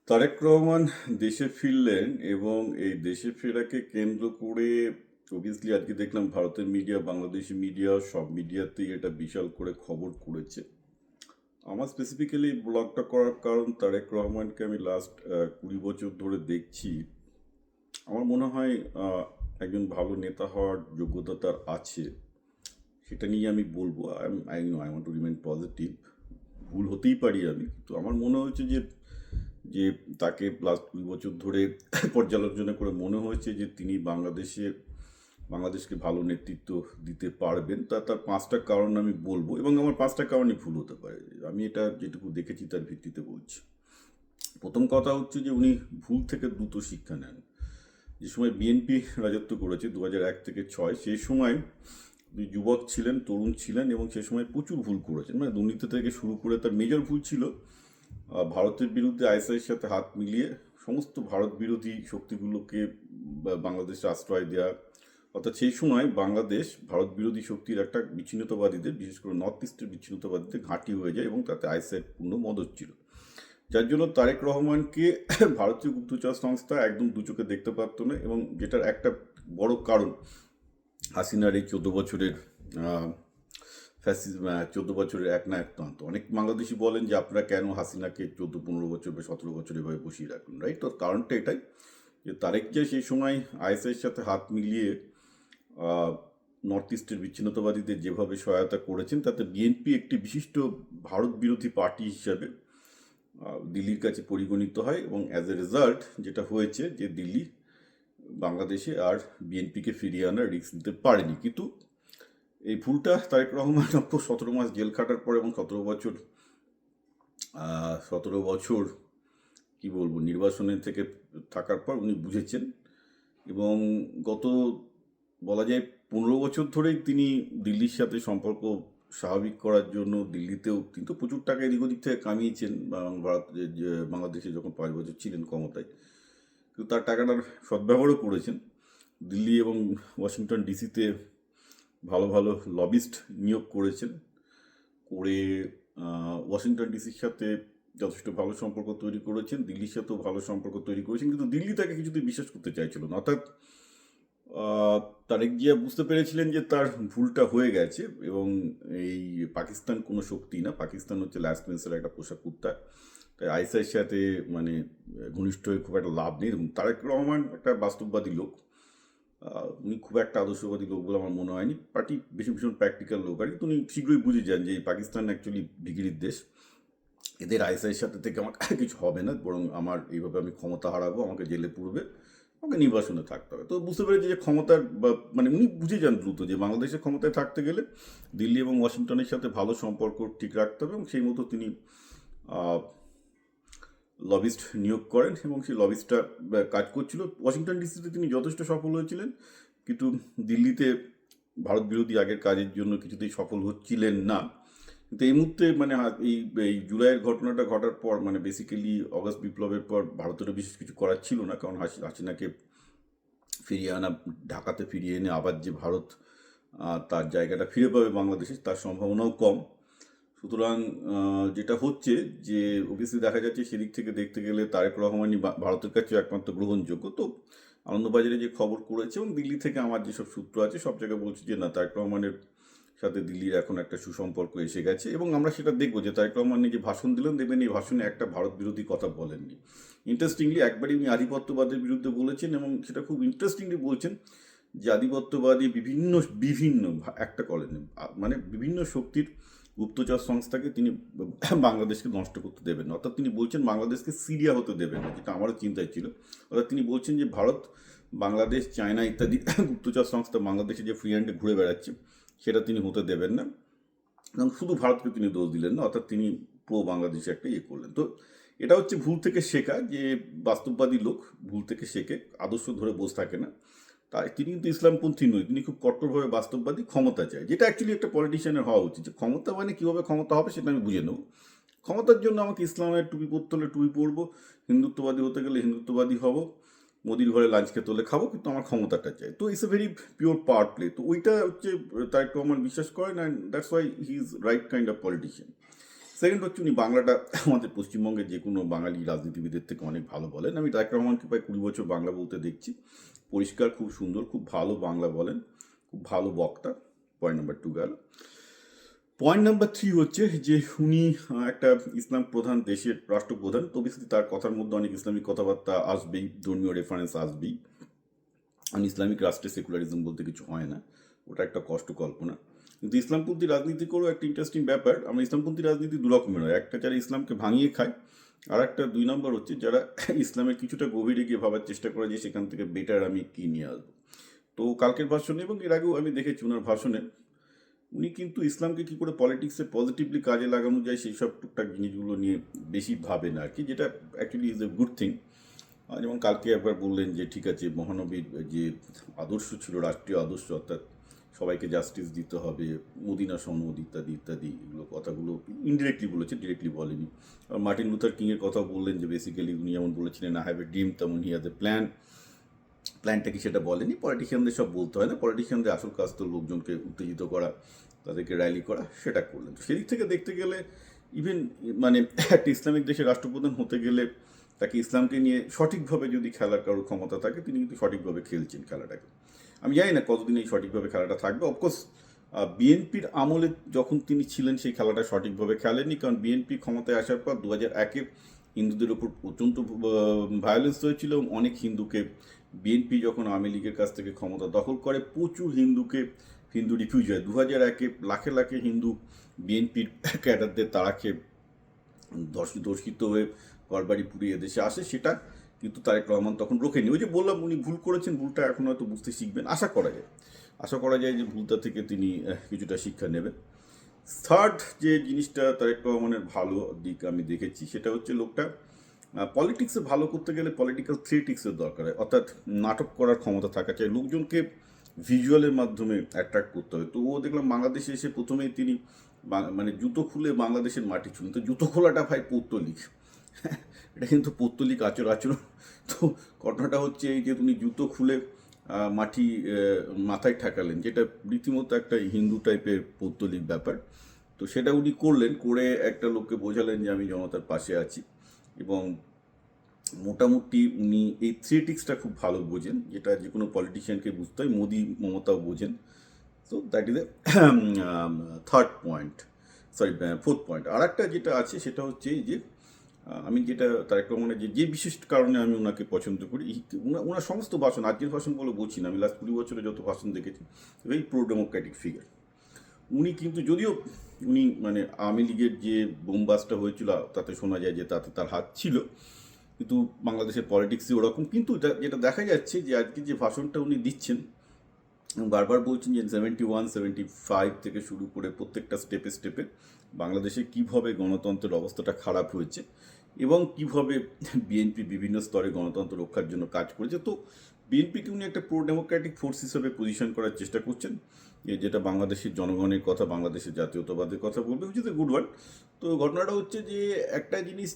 তারেক রহমান দেশে ফিরলেন এবং এই দেশে ফেরাকে কেন্দ্র করে অবভিয়াসলি আজকে দেখলাম ভারতের মিডিয়া, বাংলাদেশি মিডিয়া, সব মিডিয়াতেই এটা বিশাল করে খবর করেছে। আমার স্পেসিফিক্যালি ব্লগটা করার কারণ, তারেক রহমানকে আমি লাস্ট 20 বছর ধরে দেখছি। আমার মনে হয় একজন ভালো নেতা হওয়ার যোগ্যতা তার আছে, সেটা নিয়ে আমি বলবো। I want to remain positive. ভুল হতেই পারি আমি, তো আমার মনে হয়েছে যে যে তাকে লাস্ট 20 বছর ধরে পর্যালোচনা করে মনে হয়েছে যে তিনি বাংলাদেশকে ভালো নেতৃত্ব দিতে পারবেন। তার 5টা কারণ আমি বলবো, এবং আমার 5টা কারণই ভুল হতে পারে। আমি এটা যেটুকু দেখেছি তার ভিত্তিতে বলছি। প্রথম কথা হচ্ছে যে উনি ভুল থেকে দ্রুত শিক্ষা নেন। যে সময় বিএনপি রাজত্ব করেছে 2001 থেকে 2006, সেই সময় যুবক ছিলেন, তরুণ ছিলেন, এবং সে সময় প্রচুর ভুল করেছেন। মানে দুর্নীতি থেকে শুরু করে তার মেজর ভুল ছিল ভারতের বিরুদ্ধে আইএসআইয়ের সাথে হাত মিলিয়ে সমস্ত ভারত বিরোধী শক্তিগুলোকে বাংলাদেশে আশ্রয় দেওয়া। অর্থাৎ সেই সময় বাংলাদেশ ভারত বিরোধী শক্তির একটা বিচ্ছিন্নতাবাদীদের, বিশেষ করে নর্থ ইস্টের বিচ্ছিন্নতাবাদীদের ঘাঁটি হয়ে যায়, এবং তাতে আইএসআইয়ের পূর্ণ মদত ছিল। যার জন্য তারেক রহমানকে ভারতীয় গুপ্তচর সংস্থা একদম দু চোখে দেখতে পারতো না, এবং যেটার একটা বড় কারণ হাসিনার এই 14 বছরের 14 বছরের একনায়কতন্ত্র। অনেক বাংলাদেশি বলেন যে আপনারা কেন হাসিনাকে 14-15 বছর বা 17 বছর এভাবে বসিয়ে রাখলেন, রাইট? তো কারণটা এটাই যে তারেক যে সেই সময় আইএসআইয়ের সাথে হাত মিলিয়ে নর্থ ইস্টের বিচ্ছিন্নতাবাদীদের যেভাবে সহায়তা করেছেন, তাতে বিএনপি একটি বিশিষ্ট ভারত বিরোধী পার্টি হিসাবে দিল্লির কাছে পরিগণিত হয়, এবং অ্যাজ এ রেজাল্ট যেটা হয়েছে যে দিল্লি বাংলাদেশে আর বিএনপিকে ফিরিয়ে আনার রিস্ক নিতে পারেনি। কিন্তু এই ভুলটা তারেক রহমান 17 মাস জেল খাটার পর এবং 17 বছর কি বলবো নির্বাসনের থেকে থাকার পর উনি বুঝেছেন, এবং গত বলা যায় 15 বছর ধরেই তিনি দিল্লির সাথে সম্পর্ক স্বাভাবিক করার জন্য দিল্লিতেও কিন্তু প্রচুর টাকা এদিক ওদিক থেকে কামিয়েছেন। বাংলাদেশে যখন 5 বছর ছিলেন ক্ষমতায়, কিন্তু তার টাকাটার সদ্ব্যবহারও করেছেন। দিল্লি এবং ওয়াশিংটন ডিসিতে ভালো ভালো লবিস্ট নিয়োগ করেছেন, করে ওয়াশিংটন ডিসির সাথে যথেষ্ট ভালো সম্পর্ক তৈরি করেছেন, দিল্লির সাথেও ভালো সম্পর্ক তৈরি করেছেন, কিন্তু দিল্লি তাকে কিছুতেই বিশ্বাস করতে চাইছিল না। অর্থাৎ তারেক জিয়া বুঝতে পেরেছিলেন যে তার ভুলটা হয়ে গেছে, এবং এই পাকিস্তান কোনো শক্তি না, পাকিস্তান হচ্ছে ল্যাসপেন্সের একটা পোষা কুত্তা। তাই আইএসআইয়ের সাথে মানে ঘনিষ্ঠ হয়ে খুব একটা লাভ নেই। তারেক রহমান একটা বাস্তববাদী লোক, উনি খুব একটা আদর্শবাদী লোক বলে আমার মনে হয়নি। পার্টি ভীষণ প্র্যাকটিক্যাল লোক, আর উনি শীঘ্রই বুঝে যান যে পাকিস্তান অ্যাকচুয়ালি ভিখিরির দেশ, এদের আইএসআইয়ের সাথে থেকে আমার কিছু হবে না, বরং আমার এইভাবে আমি ক্ষমতা হারাবো, আমাকে জেলে পুরবে, আমাকে নির্বাসনে থাকতে হবে। তো বুঝতে পেরেছি যে ক্ষমতার মানে উনি বুঝে যান দ্রুত যে বাংলাদেশের ক্ষমতায় থাকতে গেলে দিল্লি এবং ওয়াশিংটনের সাথে ভালো সম্পর্ক ঠিক রাখতে হবে, এবং সেই মতো তিনি লবিস্ট নিয়োগ করেন, এবং সেই লবিস্টটা কাজ করছিল। ওয়াশিংটন ডিসিতে তিনি যথেষ্ট সফল হয়েছিলেন, কিন্তু দিল্লিতে ভারত বিরোধী আগের কাজের জন্য কিছুতেই সফল হচ্ছিলেন না। কিন্তু এই মুহূর্তে মানে এই জুলাইয়ের ঘটনাটা ঘটার পর, মানে বেসিক্যালি অগাস্ট বিপ্লবের পর ভারতেরও বিশেষ কিছু করার ছিল না, কারণ হাসিনাকে ফিরিয়ে আনা, ঢাকাতে ফিরিয়ে এনে আবার যে ভারত তার জায়গাটা ফিরে পাবে বাংলাদেশে, তার সম্ভাবনাও কম। সুতরাং যেটা হচ্ছে যে অবভিয়াসলি দেখা যাচ্ছে সেদিক থেকে দেখতে গেলে তারেক রহমানই ভারতের কাছে একমাত্র গ্রহণযোগ্য। তো আনন্দবাজারে যে খবর করেছে, এবং দিল্লি থেকে আমার যেসব সূত্র আছে সব জায়গায় বলছে যে না, তারেক রহমানের সাথে দিল্লির এখন একটা সুসম্পর্ক এসে গেছে, এবং আমরা সেটা দেখবো যে তারেক রহমান যে ভাষণ দিলেন, দেখবেন এই ভাষণে একটা ভারত বিরোধী কথা বলেননি। ইন্টারেস্টিংলি একবারই উনি আধিপত্যবাদের বিরুদ্ধে বলেছেন, এবং সেটা খুব ইন্টারেস্টিংলি বলছেন যে আধিপত্যবাদী বিভিন্ন বিভিন্ন একটা করেন, মানে বিভিন্ন শক্তির গুপ্তচর সংস্থাকে তিনি বাংলাদেশকে নষ্ট করতে দেবেন না। অর্থাৎ তিনি বলছেন বাংলাদেশকে সিরিয়া হতে দেবেন না, যেটা আমারও চিন্তায় ছিল। অর্থাৎ তিনি বলছেন যে ভারত, বাংলাদেশ, চায়না ইত্যাদি গুপ্তচর সংস্থা বাংলাদেশে যে ফ্রি হ্যান্ডে ঘুরে বেড়াচ্ছে, সেটা তিনি হতে দেবেন না। এবং শুধু ভারতকে তিনি দোষ দিলেন না, অর্থাৎ তিনি প্রো বাংলাদেশে একটা ইয়ে করলেন। তো এটা হচ্ছে ভুল থেকে শেখা, যে বাস্তববাদী লোক ভুল থেকে শেখে, আদর্শ ধরে বসে থাকে না। তাই তিনি কিন্তু ইসলামপন্থী নয়, তিনি খুব কট্টরভাবে বাস্তববাদী, ক্ষমতা চায়, যেটা অ্যাকচুয়ালি একটা পলিটিশিয়ানের হওয়া উচিত। যে ক্ষমতা মানে কীভাবে ক্ষমতা হবে সেটা আমি বুঝে নেব। ক্ষমতার জন্য আমাকে ইসলামের টুপি পরতে হলে টুপি পরবো, হিন্দুত্ববাদী হতে গেলে হিন্দুত্ববাদী হব, মোদির ঘরে লাঞ্চ খেতে হলে খাবো, কিন্তু আমার ক্ষমতাটা চাই। তো it's a very pure power play. তো ওইটা হচ্ছে তারেক রহমান বিশ্বাস করেন, and that's why he is right kind of politician. Second হচ্ছে উনি বাংলাটা আমাদের পশ্চিমবঙ্গের যে কোনো বাঙালি রাজনীতিবিদের থেকে অনেক ভালো বলেন। আমি তারেক রহমানকে প্রায় 20 বছর বাংলা বলতে দেখছি। পরিষ্কার, খুব সুন্দর, খুব ভালো বাংলা বলেন, খুব ভালো বক্তা। পয়েন্ট নাম্বার 2 গেল। পয়েন্ট নাম্বার 3 হচ্ছে যে উনি একটা ইসলাম প্রধান দেশের রাষ্ট্রপ্রধান, তো অবভিয়াসলি তার কথার মধ্যে অনেক ইসলামিক কথাবার্তা আসবেই, ধর্মীয় রেফারেন্স আসবেই। আমি ইসলামিক রাষ্ট্রে সেকুলারিজম বলতে কিছু হয় না, ওটা একটা কষ্ট কল্পনা। কিন্তু ইসলামপন্থী রাজনীতি করেও একটা ইন্টারেস্টিং ব্যাপার, আমরা ইসলামপন্থী রাজনীতি দু রকমের হয়, একটা যারা ইসলামকে ভাঙিয়ে খায়, আর একটা 2 নম্বর হচ্ছে যারা ইসলামের কিছুটা গভীরে গিয়ে ভাবার চেষ্টা করে যে সেখান থেকে বেটার আমি কী নিয়ে আসবো। তো কালকের ভাষণে এবং এর আগেও আমি দেখেছি ওনার ভাষণে উনি কিন্তু ইসলামকে কী করে পলিটিক্সে পজিটিভলি কাজে লাগানো যায় সেই সব টুকটাক জিনিসগুলো নিয়ে বেশি ভাবে না আর কি, যেটা actually is a good thing. যেমন কালকে একবার বললেন যে ঠিক আছে, মহানবীর যে আদর্শ ছিল, রাষ্ট্রীয় আদর্শ, অর্থাৎ সবাইকে জাস্টিস দিতে হবে, মদিনা সনদ ইত্যাদি ইত্যাদি, এগুলো কথাগুলো ইনডিরেক্টলি বলেছে, ডিরেক্টলি বলেনি। আর মার্টিন লুথার কিংয়ের কথা বললেন যে বেসিক্যালি উনি যেমন বলেছিলেন আই হ্যাভ এ ড্রিম, তেমন হি হ্যাজ এ প্ল্যান। প্ল্যানটা কি সেটা বলেনি। পলিটিশিয়ানদের সব বলতে হয় না, পলিটিশিয়ানদের আসল কাজ তো লোকজনকে উত্তেজিত করা, তাদেরকে র্যালি করা, সেটা করলেন। তো সেদিক থেকে দেখতে গেলে ইভেন মানে একটা ইসলামিক দেশের রাষ্ট্রপ্রধান হতে গেলে তাকে ইসলামকে নিয়ে সঠিকভাবে যদি খেলার কারোর ক্ষমতা থাকে, তিনি কিন্তু সঠিকভাবে খেলছেন খেলাটাকে। আমি জানি না কতদিন এই সঠিকভাবে খেলাটা থাকবে। অফকোর্স বিএনপির আমলে যখন তিনি ছিলেন সেই খেলাটা সঠিকভাবে খেলেননি, কারণ বিএনপি ক্ষমতায় আসার পর 2001-এ হিন্দুদের ওপর প্রচণ্ড ভায়োলেন্স হয়েছিল। অনেক হিন্দুকে বিএনপি যখন আওয়ামী লীগের কাছ থেকে ক্ষমতা দখল করে, প্রচুর হিন্দু রিফিউজ হয়। 2001-এ লাখে লাখে হিন্দু বিএনপির ক্যাডারদের তাড়া খেয়ে ধর্ষিত হয়ে ঘরবাড়ি পুড়িয়ে দেশে আসে, সেটা কিন্তু তারেক রহমান তখন রোখেনি। ওই যে বললাম উনি ভুল করেছেন, ভুলটা এখন হয়তো বুঝতে শিখবেন, আশা করা যায় যে ভুলটা থেকে তিনি কিছুটা শিক্ষা নেবেন। থার্ড যে জিনিসটা তারেক রহমানের ভালো দিক আমি দেখেছি সেটা হচ্ছে লোকটা পলিটিক্সে ভালো করতে গেলে পলিটিক্যাল থিয়েটিক্সের দরকার হয়, অর্থাৎ নাটক করার ক্ষমতা থাকা চাই, লোকজনকে ভিজুয়ালের মাধ্যমে অ্যাট্রাক্ট করতে হবে। তো ও দেখলাম বাংলাদেশে এসে প্রথমেই তিনি মানে জুতো খুলে বাংলাদেশের মাটি ছুঁলেন। তো জুতো খোলাটা ভাই পৌত্তলিক, এটা কিন্তু পৌত্তলিক আচরণ। তো ঘটনাটা হচ্ছে এই যে তুমি জুতো খুলে মাটি মাথায় ঠেকালেন, যেটা রীতিমতো একটা হিন্দু টাইপের পৌত্তলিক ব্যাপার। তো সেটা উনি করলেন, করে একটা লোককে বোঝালেন যে আমি জনতার পাশে আছি। এবং মোটামুটি উনি এই থিয়েটিক্সটা খুব ভালো বোঝেন, যেটা যে কোনো পলিটিশিয়ানকে বুঝতে হয়, মোদি মমতাও বোঝেন। So that is a third point, sorry fourth point. আর একটা যেটা আছে সেটা হচ্ছে যে আমি যেটা তারেক রহমানের যে বিশেষ কারণে আমি ওনাকে পছন্দ করি, ওনার সমস্ত ভাষণ, আজকের ভাষণ বলে বলছি না, আমি লাস্ট 20 বছরে যত ভাষণ দেখেছি, ভেরি প্রো ডেমোক্রেটিক ফিগার উনি। কিন্তু যদিও উনি মানে আওয়ামী লীগের যে বোমবাসটা হয়েছিল তাতে শোনা যায় যে তাতে তার হাত ছিল, কিন্তু বাংলাদেশের পলিটিক্সে ওরকম। কিন্তু যেটা দেখা যাচ্ছে যে আজকে যে ভাষণটা উনি দিচ্ছেন, বারবার বলছেন যে 71, 75 থেকে শুরু করে প্রত্যেকটা স্টেপে স্টেপে বাংলাদেশে কীভাবে গণতন্ত্রের অবস্থাটা খারাপ হয়েছে এবং কীভাবে বিএনপি বিভিন্ন স্তরে গণতন্ত্র রক্ষার জন্য কাজ করেছে। তো বিএনপিকে উনি একটা প্রো ডেমোক্রেটিক ফোর্স হিসেবে পজিশন করার চেষ্টা করছেন, যেটা বাংলাদেশের জনগণের কথা, বাংলাদেশের জাতীয়তাবাদের কথা বলবে, which is a good word. তো ঘটনাটা হচ্ছে যে একটা জিনিস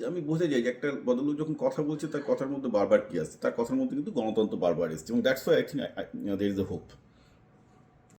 আমি বোঝা যায় যে একটা বদলোক যখন কথা বলছে তার কথার মধ্যে বারবার কী আসছে, তার কথার মধ্যে কিন্তু গণতন্ত্র বারবার এসছে, এবং that's why I think there is a hope.